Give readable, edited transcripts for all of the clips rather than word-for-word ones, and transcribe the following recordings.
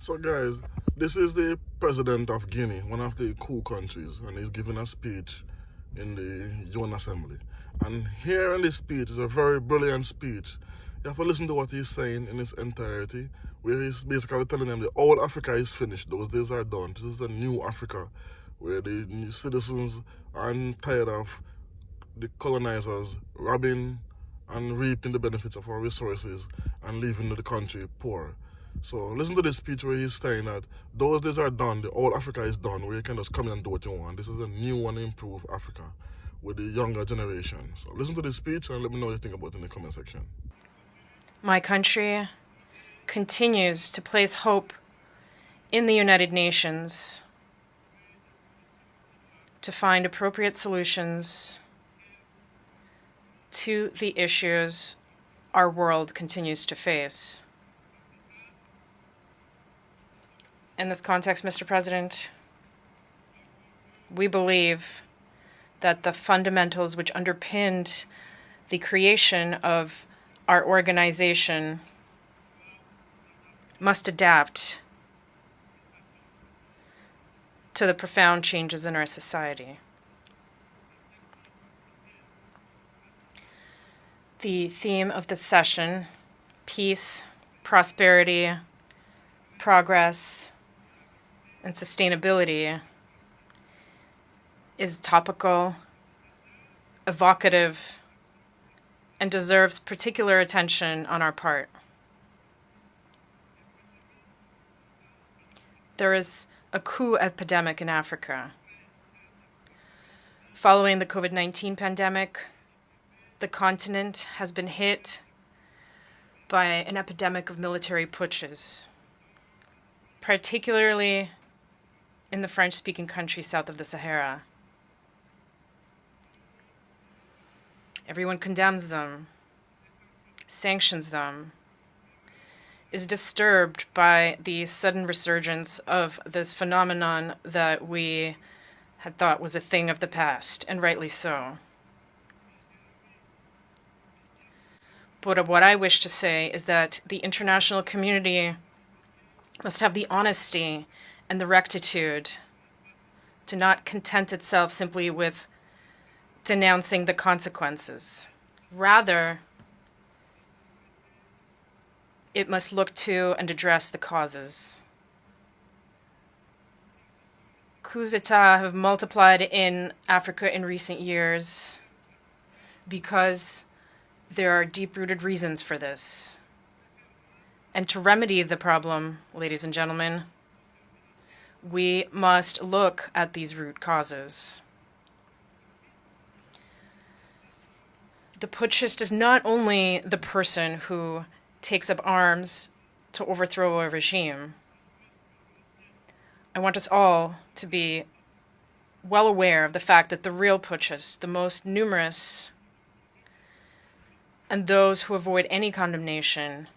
So guys, this is the president of Guinea, one of the cool countries, and he's giving a speech in the UN Assembly. And here in this speech is a very brilliant speech. You have to listen to what he's saying in its entirety, where he's basically telling them that all Africa is finished, those days are done. This is a new Africa, where the new citizens are tired of the colonizers robbing and reaping the benefits of our resources and leaving the country poor. So listen to this speech where he's saying that those days are done, the old Africa is done, where you can just come in and do what you want. This is a new and improved Africa with the younger generation. So listen to this speech and let me know what you think about it in the comment section. My country continues to place hope in the United Nations to find appropriate solutions to the issues our world continues to face. In this context, Mr. President, we believe that the fundamentals which underpinned the creation of our organization must adapt to the profound changes in our society. The theme of this session, peace, prosperity, progress, and sustainability, is topical, evocative, and deserves particular attention on our part. There is a coup epidemic in Africa. Following the COVID-19 pandemic, the continent has been hit by an epidemic of military putsches, particularly in the French-speaking countries south of the Sahara. Everyone condemns them, sanctions them, is disturbed by the sudden resurgence of this phenomenon that we had thought was a thing of the past, and rightly so. But what I wish to say is that the international community must have the honesty and the rectitude to not content itself simply with denouncing the consequences. Rather, it must look to and address the causes. Coups d'etat have multiplied in Africa in recent years because there are deep-rooted reasons for this. And to remedy the problem, ladies and gentlemen, we must look at these root causes. The putschist is not only the person who takes up arms to overthrow a regime. I want us all to be well aware of the fact that the real putschists, the most numerous, and those who avoid any condemnation,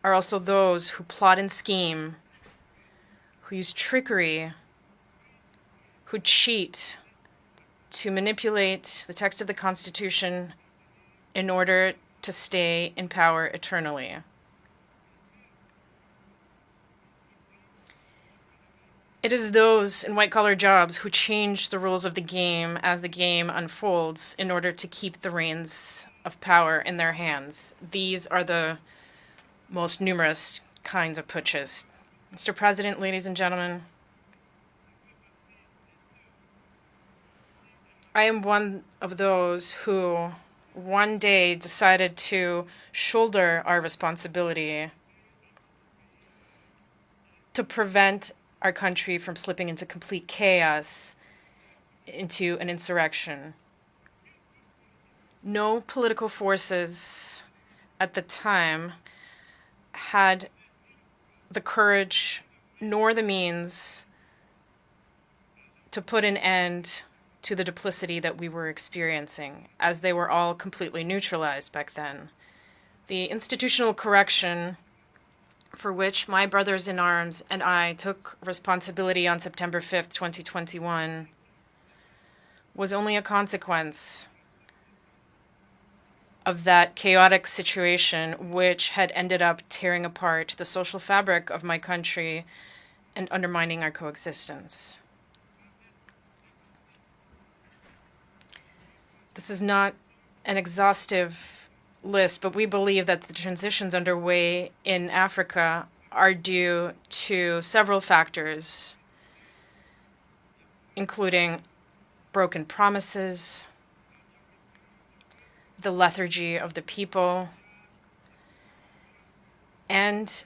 are also those who plot and scheme, who use trickery, who cheat to manipulate the text of the Constitution in order to stay in power eternally. It is those in white-collar jobs who change the rules of the game as the game unfolds in order to keep the reins of power in their hands. These are the most numerous kinds of putschists. Mr. President, ladies and gentlemen, I am one of those who one day decided to shoulder our responsibility to prevent our country from slipping into complete chaos, into an insurrection. No political forces at the time had the courage nor the means to put an end to the duplicity that we were experiencing, as they were all completely neutralized back then. The institutional correction for which my brothers in arms and I took responsibility on September 5th, 2021, was only a consequence of that chaotic situation, which had ended up tearing apart the social fabric of my country and undermining our coexistence. This is not an exhaustive list, but we believe that the transitions underway in Africa are due to several factors, including broken promises, the lethargy of the people, and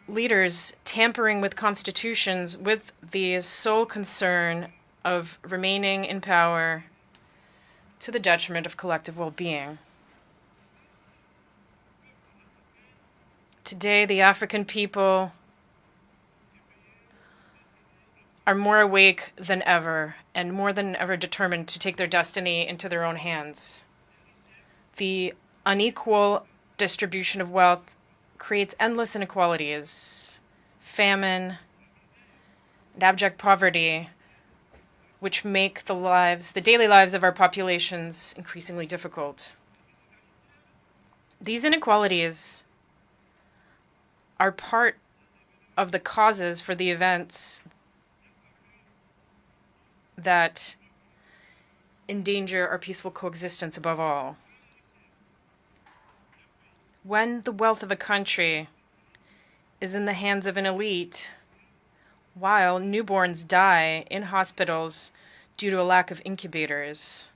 leaders tampering with constitutions with the sole concern of remaining in power to the detriment of collective well-being. Today, the African people are more awake than ever and more than ever determined to take their destiny into their own hands. The unequal distribution of wealth creates endless inequalities, famine, and abject poverty, which make the daily lives of our populations increasingly difficult. These inequalities are part of the causes for the events that endanger our peaceful coexistence above all. When the wealth of a country is in the hands of an elite, while newborns die in hospitals due to a lack of incubators,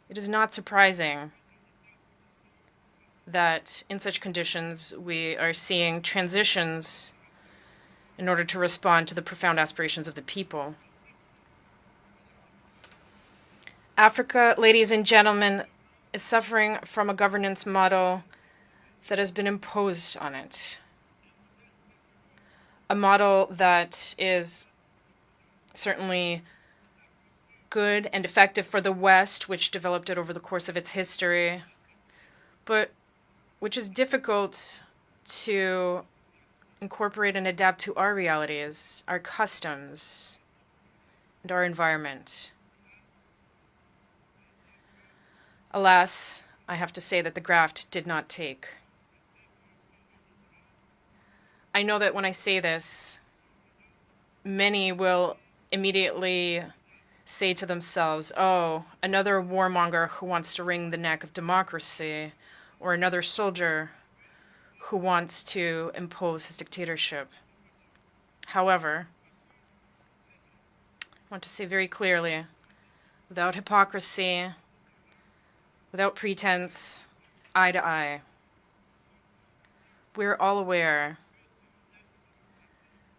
it is not surprising that in such conditions we are seeing transitions in order to respond to the profound aspirations of the people. Africa, ladies and gentlemen, is suffering from a governance model that has been imposed on it. A model that is certainly good and effective for the West, which developed it over the course of its history, but which is difficult to incorporate and adapt to our realities, our customs, and our environment. Alas, I have to say that the graft did not take. I know that when I say this, many will immediately say to themselves, oh, another warmonger who wants to wring the neck of democracy, or another soldier who wants to impose his dictatorship. However, I want to say very clearly, without hypocrisy, without pretense, eye to eye, we're all aware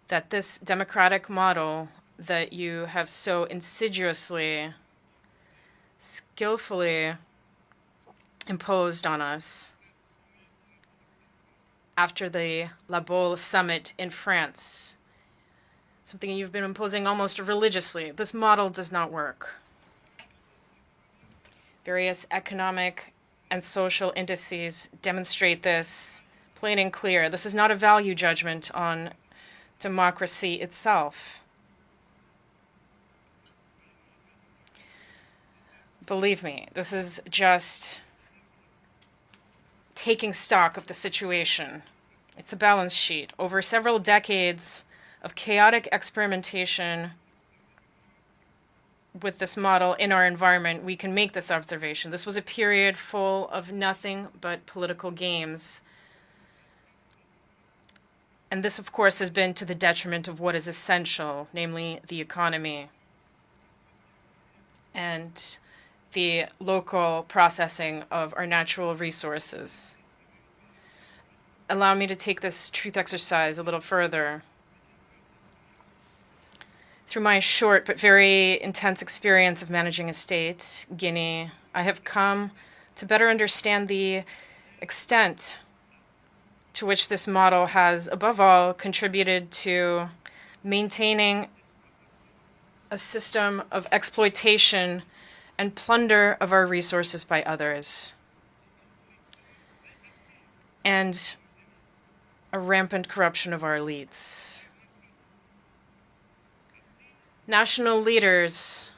that this democratic model that you have so insidiously, skillfully imposed on us after the La Baule summit in France, something you've been imposing almost religiously, this model does not work. Various economic and social indices demonstrate this plain and clear. This is not a value judgment on democracy itself. Believe me, this is just taking stock of the situation. It's a balance sheet. Over several decades of chaotic experimentation with this model in our environment, we can make this observation. This was a period full of nothing but political games. And this, of course, has been to the detriment of what is essential, namely the economy and the local processing of our natural resources. Allow me to take this truth exercise a little further. Through my short but very intense experience of managing a state, Guinea, I have come to better understand the extent to which this model has, above all, contributed to maintaining a system of exploitation and plunder of our resources by others, and a rampant corruption of our elites. National leaders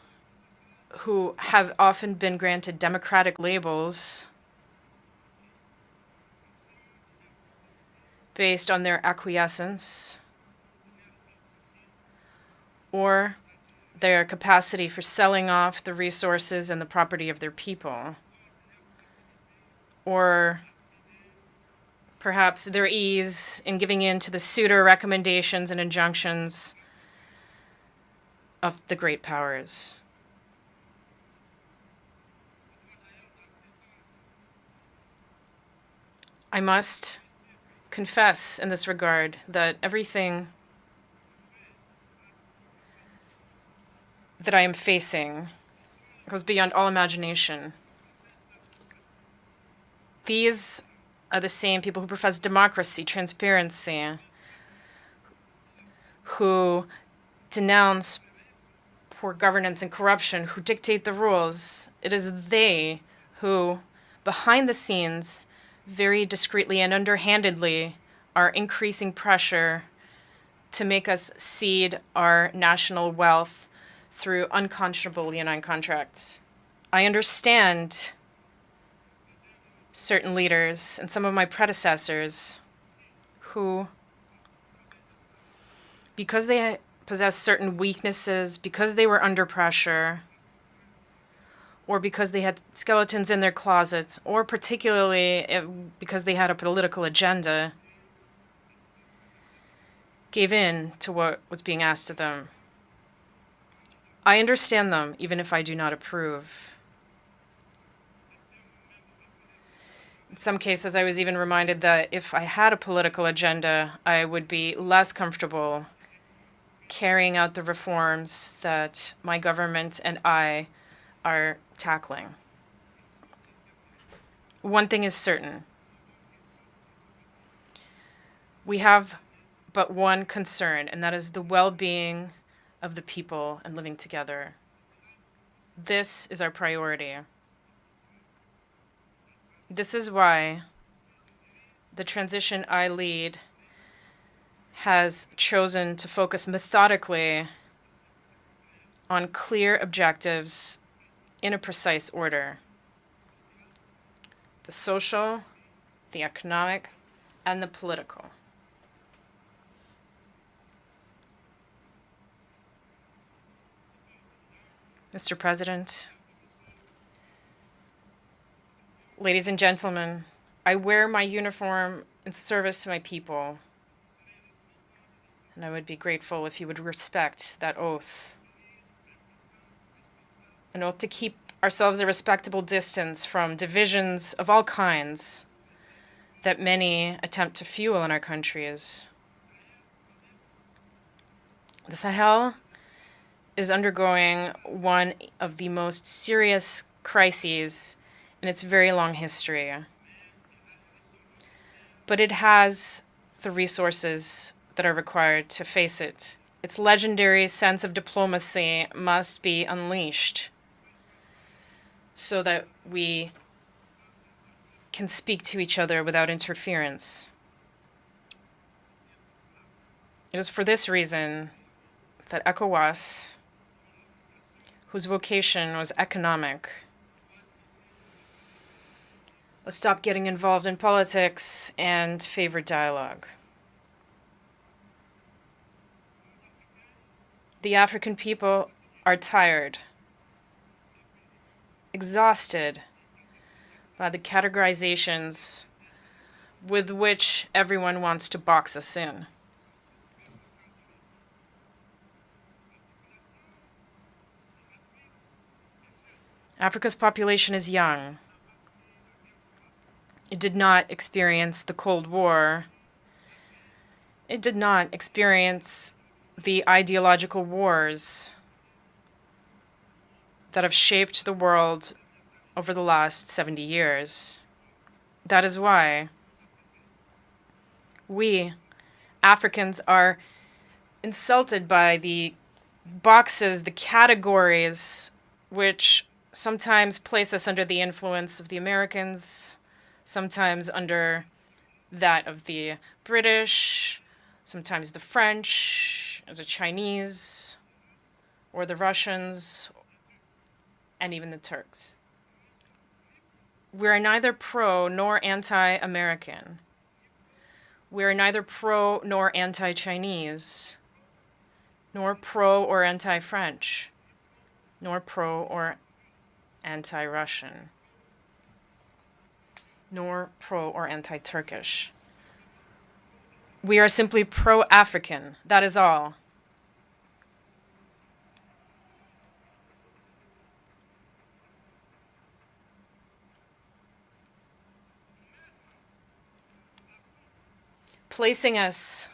who have often been granted democratic labels based on their acquiescence or their capacity for selling off the resources and the property of their people, or perhaps their ease in giving in to the pseudo recommendations and injunctions of the great powers. I must confess in this regard that everything that I am facing goes beyond all imagination. These are the same people who profess democracy, transparency, who denounce poor governance and corruption, who dictate the rules. It is they who, behind the scenes, very discreetly and underhandedly, are increasing pressure to make us cede our national wealth through unconscionable leonine contracts. I understand certain leaders and some of my predecessors who, because they possess certain weaknesses, because they were under pressure, or because they had skeletons in their closets, or particularly because they had a political agenda, gave in to what was being asked of them. I understand them, even if I do not approve. In some cases, I was even reminded that if I had a political agenda, I would be less comfortable carrying out the reforms that my government and I are tackling. One thing is certain. We have but one concern, and that is the well-being of the people and living together. This is our priority. This is why the transition I lead has chosen to focus methodically on clear objectives in a precise order: the social, the economic, and the political. Mr. President, ladies and gentlemen, I wear my uniform in service to my people, and I would be grateful if you would respect that oath. An oath to keep ourselves a respectable distance from divisions of all kinds that many attempt to fuel in our countries. The Sahel is undergoing one of the most serious crises in its very long history. But it has the resources that are required to face it. Its legendary sense of diplomacy must be unleashed so that we can speak to each other without interference. It is for this reason that ECOWAS, whose vocation was economic, let's stop getting involved in politics and favor dialogue. The African people are tired, exhausted by the categorizations with which everyone wants to box us in. Africa's population is young. It did not experience the Cold War. It did not experience the ideological wars that have shaped the world over the last 70 years. That is why we, Africans, are insulted by the boxes, the categories, which sometimes place us under the influence of the Americans, sometimes under that of the British, sometimes the French, or the Chinese, or the Russians, and even the Turks. We are neither pro nor anti-American. We are neither pro nor anti-Chinese, nor pro or anti-French, nor pro or anti-Russian, nor pro or anti-Turkish. We are simply pro-African, that is all. Placing us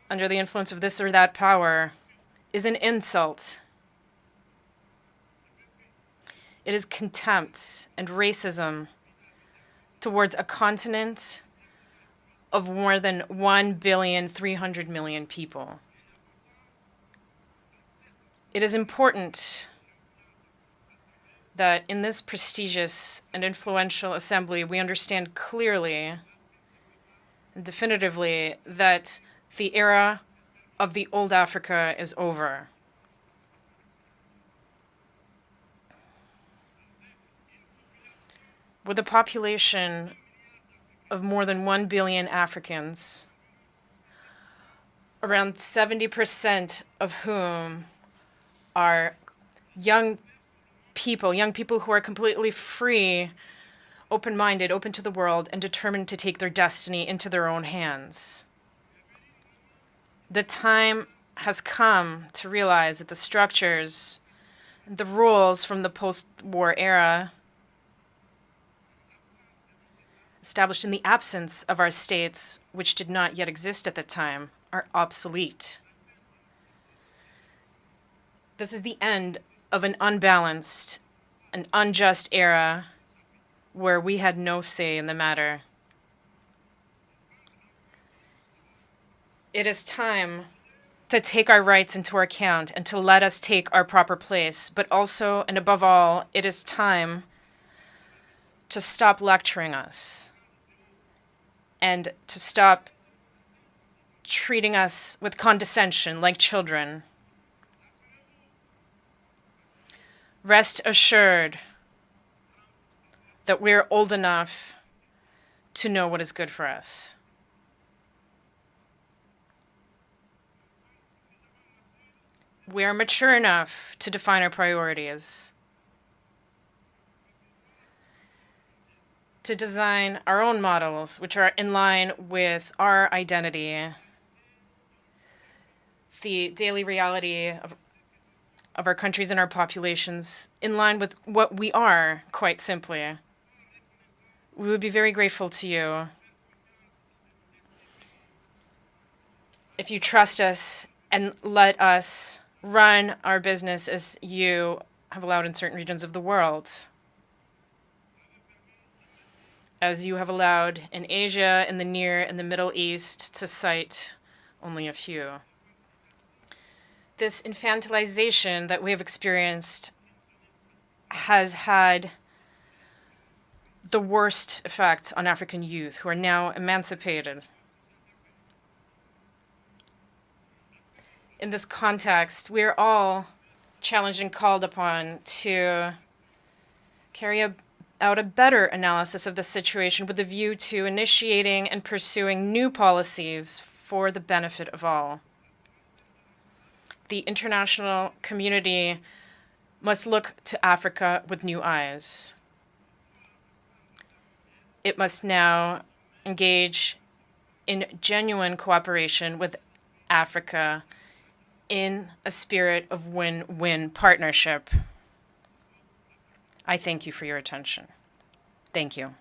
under the influence of this or that power is an insult. It is contempt and racism towards a continent of more than 1,300,000,000 people. It is important that in this prestigious and influential assembly, we understand clearly and definitively that the era of the old Africa is over. With a population of more than 1 billion Africans, around 70% of whom are young people who are completely free, open-minded, open to the world, and determined to take their destiny into their own hands. The time has come to realize that the structures, the rules from the post-war era, established in the absence of our states, which did not yet exist at the time, are obsolete. This is the end of an unbalanced and unjust era where we had no say in the matter. It is time to take our rights into account and to let us take our proper place, but also, and above all, it is time to stop lecturing us and to stop treating us with condescension like children. Rest assured that we're old enough to know what is good for us. We are mature enough to define our priorities, to design our own models which are in line with our identity, the daily reality of our countries and our populations, in line with what we are, quite simply. We would be very grateful to you if you trust us and let us run our business as you have allowed in certain regions of the world, as you have allowed in Asia, in the Near and the Middle East, to cite only a few. This infantilization that we have experienced has had the worst effect on African youth who are now emancipated. In this context, we are all challenged and called upon to carry out a better analysis of the situation with a view to initiating and pursuing new policies for the benefit of all. The international community must look to Africa with new eyes. It must now engage in genuine cooperation with Africa in a spirit of win-win partnership. I thank you for your attention. Thank you.